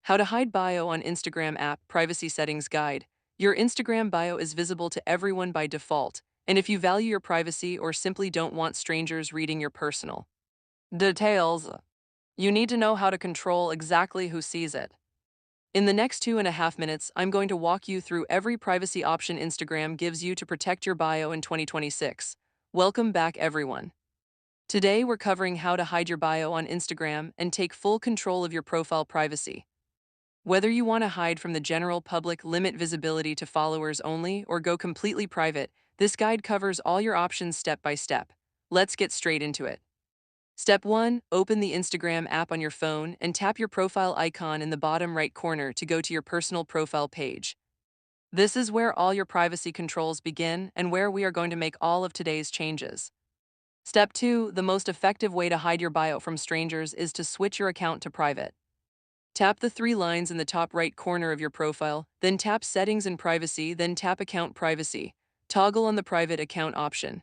How to hide bio on Instagram app privacy settings guide. Your Instagram bio is visible to everyone by default, and if you value your privacy or simply don't want strangers reading your personal details, you need to know how to control exactly who sees it. In the next 2.5 minutes, I'm going to walk you through every privacy option Instagram gives you to protect your bio in 2026. Welcome back, everyone. Today, we're covering how to hide your bio on Instagram and take full control of your profile privacy. Whether you want to hide from the general public, limit visibility to followers only, or go completely private, this guide covers all your options step by step. Let's get straight into it. Step 1. Open the Instagram app on your phone and tap your profile icon in the bottom right corner to go to your personal profile page. This is where all your privacy controls begin and where we are going to make all of today's changes. Step 2. The most effective way to hide your bio from strangers is to switch your account to private. Tap the three lines in the top right corner of your profile, then tap Settings and Privacy, then tap Account Privacy. Toggle on the Private Account option.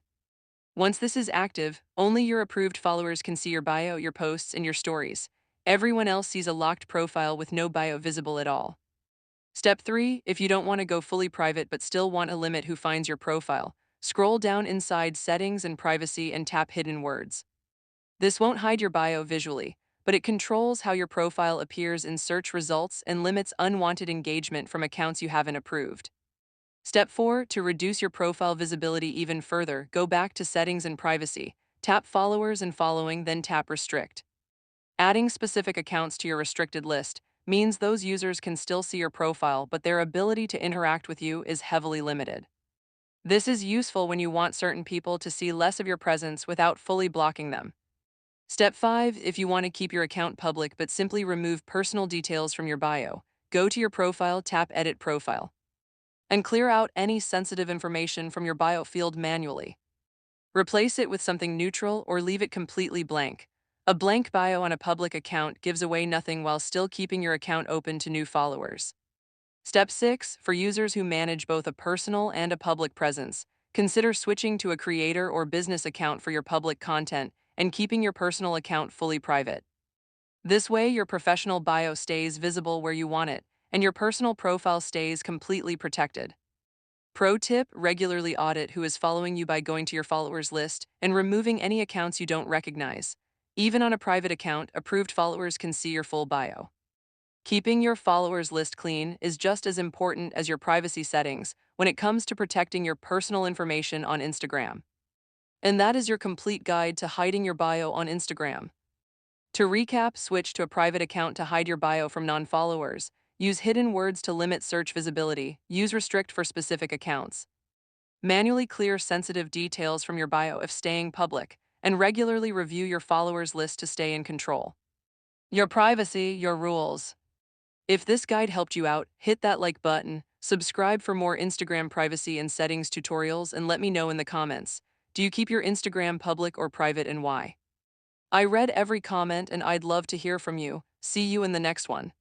Once this is active, only your approved followers can see your bio, your posts, and your stories. Everyone else sees a locked profile with no bio visible at all. Step 3. If you don't want to go fully private but still want to limit who finds your profile, scroll down inside Settings and Privacy and tap Hidden Words. This won't hide your bio visually, but it controls how your profile appears in search results and limits unwanted engagement from accounts you haven't approved. Step 4. To reduce your profile visibility even further, go back to Settings and Privacy, tap Followers and Following, then tap Restrict. Adding specific accounts to your restricted list means those users can still see your profile, but their ability to interact with you is heavily limited. This is useful when you want certain people to see less of your presence without fully blocking them. Step 5. If you want to keep your account public but simply remove personal details from your bio, go to your profile, tap Edit Profile, and clear out any sensitive information from your bio field manually. Replace it with something neutral or leave it completely blank. A blank bio on a public account gives away nothing while still keeping your account open to new followers. Step 6. For users who manage both a personal and a public presence, consider switching to a creator or business account for your public content and keeping your personal account fully private. This way, your professional bio stays visible where you want it, and your personal profile stays completely protected. Pro tip: regularly audit who is following you by going to your followers list and removing any accounts you don't recognize. Even on a private account, approved followers can see your full bio. Keeping your followers list clean is just as important as your privacy settings when it comes to protecting your personal information on Instagram. And that is your complete guide to hiding your bio on Instagram. To recap, switch to a private account to hide your bio from non-followers. Use hidden words to limit search visibility. Use restrict for specific accounts. Manually clear sensitive details from your bio if staying public, and regularly review your followers list to stay in control. Your privacy, your rules. If this guide helped you out, hit that like button, subscribe for more Instagram privacy and settings tutorials, and let me know in the comments. Do you keep your Instagram public or private and why? I read every comment and I'd love to hear from you. See you in the next one.